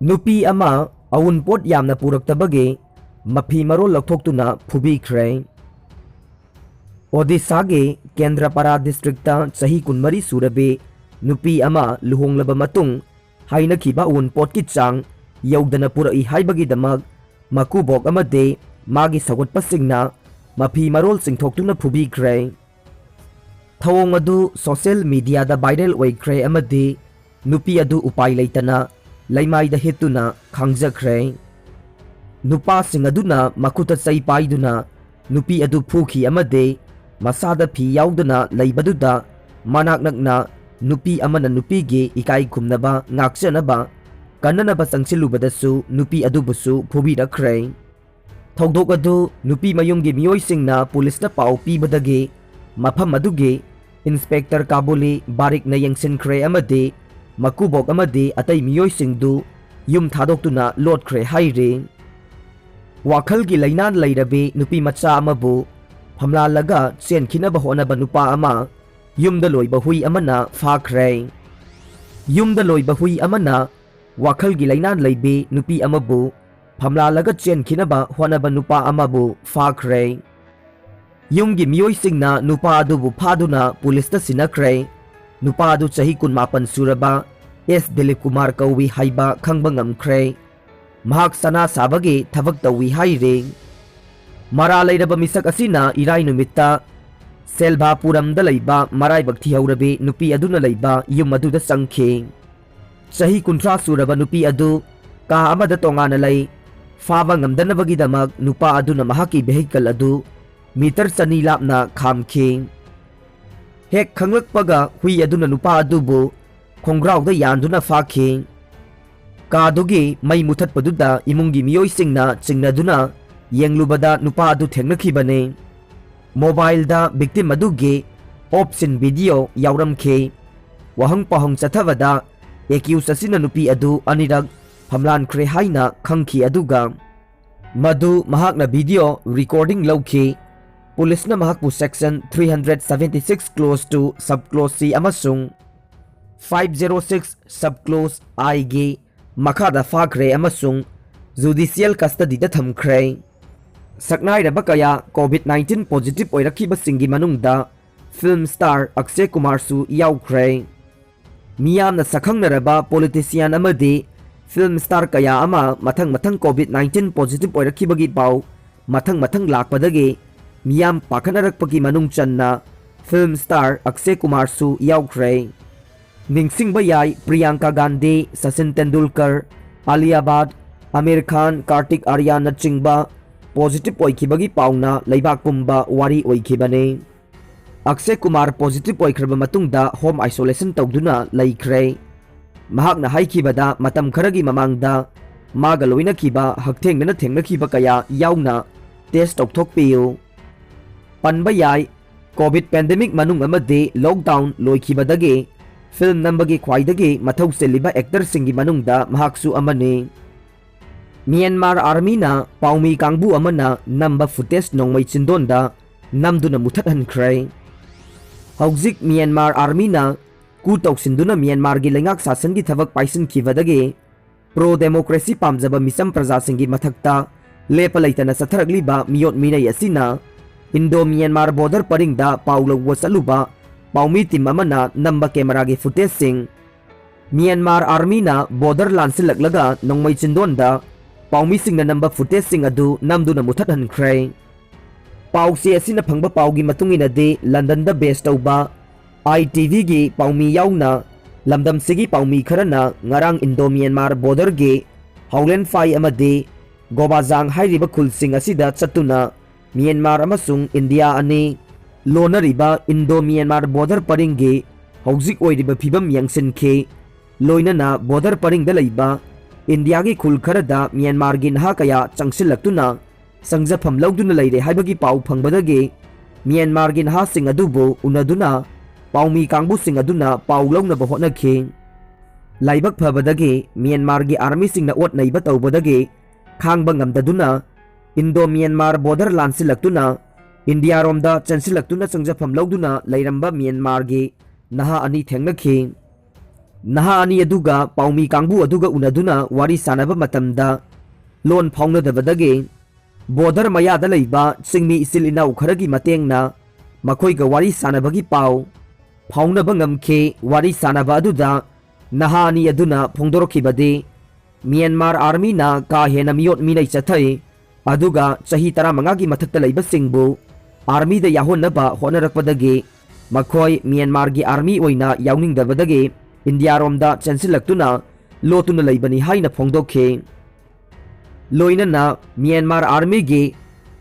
नुपी अमा अवुनपोट यामना पुरक्तबगे मफी मरो लौथोक्तुना फुबीख्रे। ओडिशागे केंद्रपारा डिस्ट्रिक्टा चही कुनमरी सूरबे नुपी अमा लुहोंगलबा मतुंग हाइनखिबा अवुनपोट की चांग यौदना पुरई हाइबगीदमक मकुबोक अमदे मागी सगोटपसिंगना मफी मरोल सिंथोक्तुना फुबीख्रे। थवोंग अदु सोशल मीडिया दा वायरल ओइख्रे अमदे नुपी अदु उपाय लेतना लैमाइदा हितुना खांगजख्रे। नुपासिंग अदुना मकुता चै पाइदुना नुपी अदु फुखी अमदे मसादा फी याउदना लैबदुदा मनाक नकना नुपी अमना नुपीगे इकाई खुमनबा ngakchanaba kannanaba changsilubadasu नुपी अदुबुसु फुबीरख्रे। थौदोक अदु नुपी मयुंगी मियोइसिंगना पुलिसना पाउ पीबदगे मफम अदुगे इंस्पेक्टर काबुली बारिकना यंगसिनख्रे अमदे मकुबोक अमदे अतै मियोइसिंगदु युम थादोक्तुना लोटख्रे हाइरे। वाखलगी लैनान लैरबे नुपी मचा अमबु फमलालगा चेनखिनबा होनबा नुपा अमा युमदा लोइबा हुई अमना फाख्रे। युमदा लोइबा हुई अमना वाखलगी लैनान लैबे नुपी अमबु फमलालगा चेनखिनबा होनबा नुपा अमबु फाख्रे। युमगी मियोइसिंगना नुपा अदुबु फादुना पुलिसता सिनख्रे। नुपा अदु चही 19 सुरबा एस दिलीप कुमार कौवी हाइबा खंगबा ngamख्रे। महाक सना साबगे थबक तौवी हाइरे। मरा लैरबा मिसक असिना इराई नुमित्ता सेल्भापुरमदा लैबा मराइबक थिहौरबे नुपी अदुना लैबा युम अदुदा चंखे। चही 19 सुरबा नुपी अदु का अमदा तोंगाना लै फाबा ngamदनबगीदमक नुपा अदुना महाकी vehicle अदु मीटर 2 लापना खामखे। हेक खंगलकपगा हुई अदुना नुपा अदुबु खोंग्राउदा यानदुना फाखे। कादुगी मई मुथतपदुदा इमुंगी मियोइसिंगना चिंगनदुना येंगलुबदा नुपा अदु थेंगनखिबने। मोबाइलदा विक्टिम अदुगे ऑप्शन वीडियो यावरमखे। वहंग पहंग चथबदा एक्यूज असिना नुपी अदु अनिरक हमलानख्रे हाइना खंगखि अदुगा मदु महाकना वीडियो रिकॉर्डिंग लौखे। पुलिसना महाकपु section 376 clause two sub clause C अमसुंग 506 सब क्लोज आई गे मखादा फाख्रे अमसुंग जुडिशियल कस्टडीदा थमख्रे। सकनाइरबा कया कोविड-19 पॉजिटिव ओइरखिबसिंगी मनुंगदा फिल्म स्टार अक्षय कुमार सु याउख्रे। मियामना सखंगनरबा पॉलिटिशियन अमदे फिल्म स्टार कया अमा मथंग मथंग कोविड-19 पॉजिटिव ओइरखिबगी पाउ मथंग मथंग लाकपदगे मियाम पाखनरकपगी मनुंग चन्ना फिल्म स्टार अक्षय कुमार सु याउख्रे। निंगसिंगबा याई प्रियंका गांधी, सचिन तेंदुलकर, आलिया भट्ट, आमिर खान, कार्तिक आर्यन चिंगबा पॉजिटिव ओइखिबगी पाउना लैबाक पुंबा वारी ओइखिबने। अक्षय कुमार पॉजिटिव ओइख्रबा मतुंगदा होम आइसोलेशन तौदुना लैख्रे। महाकना हाइखिबदा मतम खरगी ममांगदा मागा लोइनखिबा हकथेंगना थेंगनखिबा कया याउना टेस्ट तौथोकपियु। पनबा याई कोविड पेंडेमिक मनुंग अमदे लॉकडाउन लोइखिबदगे फिल्म नंबगी ख्वाइदगे मथौ सेलिबा एक्टर सिंगी मनुंगदा महाकसु अमने। म्यांमार आर्मी ना पाउमी कांगबु अमना नंबा फुटेज नोंमै चिंदोंदा नमदुना मुथतहनख्रे। हौजिक म्यांमार आर्मी ना कु तौसिंदुना म्यांमार गी लेंगाक शासन की थबक पाइसनखिबदगे प्रो डेमोक्रेसी पामजबा मिसम प्रजा सिंगी मथक्ता लेप लैतना सथरगलिबा मियोट मिनय असिना इंडो म्यांमार बॉर्डर परिंगदा पाउलव चलुबा पाउमी टीम अमना नंबा कैमरा के फुटेज सिंग म्यांमार आर्मी ना बॉर्डर लांसिलकलगा नोंमै चिंदोंदा पाउमी सिंगना नंबा फुटेज सिंग अदु नमदुना मुथतहनख्रे। पाउसे असिना फंगबा पाउगी मतुंगिनदे लंदन दा बेस तौबा ITV गी पाउमी याउना लमदम सिगी पाउमी खरना ngarang इंडो म्यांमार बॉर्डर गे हौलेन फाई अमदे गोबाजांग हाइरिबा खुलसिंग असिदा चतुना म्यांमार अमसुंग इंडिया अने लोनरिबा Indo Myanmar border परिंगे हौजिक ओइरिबा फिबम यंगसिनखे। लोइनना border परिंगदा लैबा India की खुल खरदा म्यांमार गी नहा कया चंगसिलक्तुना संगजफम लौदुना लैरे हाइबगी पाउ फंगबदगे म्यांमार गी नहा सिंग अदुबो उनदुना पाउमी कांगबु सिंग अदुना पाउ लौनबा होनखे। लाइबक फबदगे म्यांमार गी आर्मी सिंगना ओट नैबा तौबदगे खांगबा ngamdaduna इंडो म्यांमार बॉर्डर लांसिलक्तुना इंडिया रोमदा चंसिलक्तुना संगजफम लौदुना लैरंबा म्यांमार गे नहा अनि थेंगनखे। नहा अनि अदुगा पाउमी कांगबु अदुगा उनदुना वारी सानबा मतमदा लोन फाउनदबदगे बोर्डर मयादा लैबा सिंगमी इसिल इनाउ खरगी mateंगना मखोइगा वारी सानबगी पाउ फाउनबा ngamखे वारी सानबा अदुदा नहा अनि अदुना फोंदोरखिबदे म्यांमार आर्मी ना का हेना मियोट मिनै चथै अदुगा चही 15 की मथक्ता लैबा सिंगबु आर्मी दा याहोनबा होनरकपदगे मखोइ म्यांमार की आर्मी ओइना याउनिंगदबदगे इंडिया रोमदा चेंसिलक्तुना लोतुना लैबनी हाइना फोंदोखे लोइनना म्यांमार आर्मी गे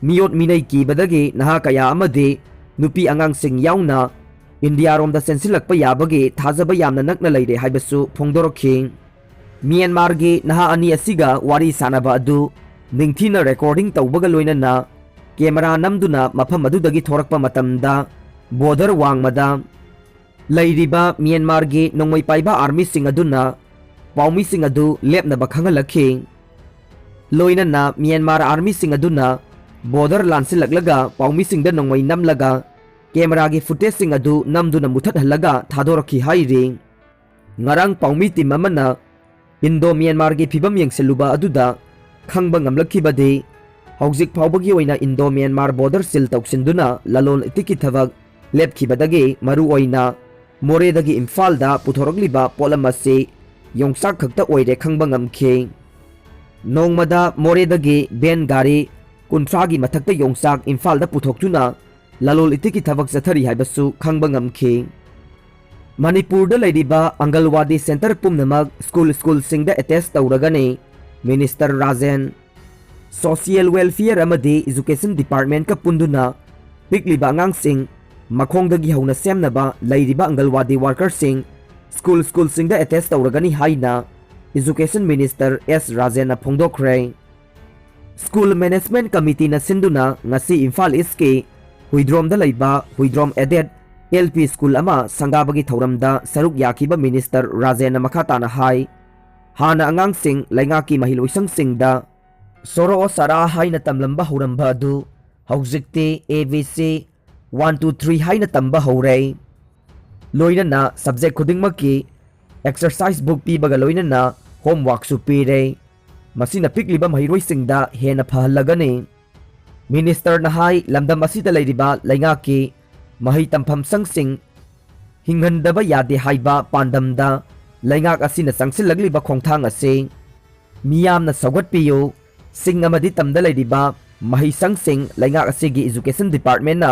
मियोट मिनै कीबदगे नहा कया अमदे नुपी अंगांग सिंग याउना इंडिया रोमदा चेंसिलक्पा याबगे थाजबा यामना नकना लैरे हाइबसु फोंदोरखे म्यांमार गे नहा अनि असिगा वारी सानबा अदु निंगथीना रेकॉर्डिंग तौबगा लोइनना कैमरा नमदुना मफम अदुदगी थोरकपा मतमदा बोर्डर वांगमदा लैरिबा म्यांमार गे नोंमै पाइबा आर्मी सिंग अदुना पाउमी सिंग अदु लेपनबा खंगलखे लोइनना म्यांमार आर्मी सिंग अदुना बोर्डर लांसिलकलगा पाउमी सिंग द नोंमै नमलगा कैमरा गे फुटेज सिंग अदु नमदुना मुथत हलगा थादोरखि हाइरे ngarang paumi tim amana Indo Myanmar गे फिबम यंगसेलुबा अदुदा खंगबा ngamlakibade हौजिक फाउबगी ओइना इंडो म्यांमार बॉर्डर सिल तौसिंदुना ललोन इतिकी थबक लेपखिबदगे मरु ओइना मोरेदगी इम्फालदा पुथोरकलिबा पोलम असे योंगसाक खक्ता ओइरे खंगबा ngamखे नोंगमदा मोरेदगी बेन गारी कुंथ्रागी मथक्ता योंगसाक इम्फालदा पुथोक्तुना ललोल इतिकी थबक जथरी हाइबसु खंगबा ngamखे मणिपुर लैरिबा अंगलवादी सेंटर पुमनमक स्कूल सिंग एटेच तौरगने मिनिस्टर राजेन सोशल वेलफेयर अमदे एजुकेशन डिपार्टमेंट का पुंदुना पिकलिबा अंगांगसिंग मखोंगदगी हौना सेमनबा लैरिबा अंगलवादी वर्कर सिंग स्कूल सिंग एटेच तौरगनी हाइना एजुकेशन मिनिस्टर एस राजेन फोंदोखरे स्कूल मैनेजमेंट कमिटी न सिंदुना ngasi इम्फाल ईस्ट के हुइद्रोम द लैबा हुइद्रोम एडेड LP स्कूल अमा संगाबगी थौरमदा सरुक याखिबा मिनिस्टर राजेन मखाताना हाई हाना अंगांग सिंग लैंगाकी महिलोइसंग सिंगदा सोरो सारा हाइना तमलंबा हौरंबा अदु हौजिकते ABC 1 2 3 हाइना तंबा हौरे लोइनना सब्जेक्ट खुदिंगमकी एक्सरसाइज बुक पीबगा लोइनना होमवर्क सु पीरे मसिना पिकलिबा महिरोइसिंगदा हेना फहलगने मिनिस्टर ना हाई लमदम असिदा लैरिबा लैंगाकी मही तंफम संगसिंग हिंगनदबा यादे हाइबा पांडमदा लैंगाक असिना संगसिलगलिबा खोंथांग असे मियामना सौगटपियो सिंग अमदि तमदा लैरिबा मही संगसिंग लैंगाक असिगी एजुकेशन डिपार्टमेंट ना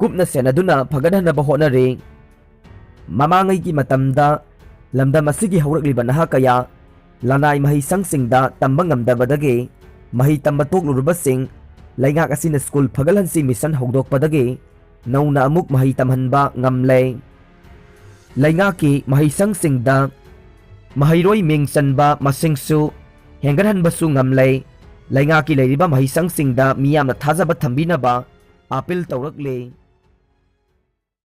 कुपना सेनादुना फगदहनबा होनरे ममांगैगी मतमदा लमदम असिगी हौरकलिबा नहा कया लनाई मही संगसिंगदा तंबा ngamdabadage मही तंबा तोकलुरबसिंग लैंगाक असिना स्कूल फगलहनसी मिशन हौदोकपदगे नौना अमुक मही तमहनबा ngamle लैंगाकी मही संगसिंगदा महिरोई मिंग चनबा मसिंगसु हेंगरहनबसु ngamle लैंगाकी लैरिबा मही संगसिंगदा मियामना थाजबा थंबिनबा अपील तौरकले।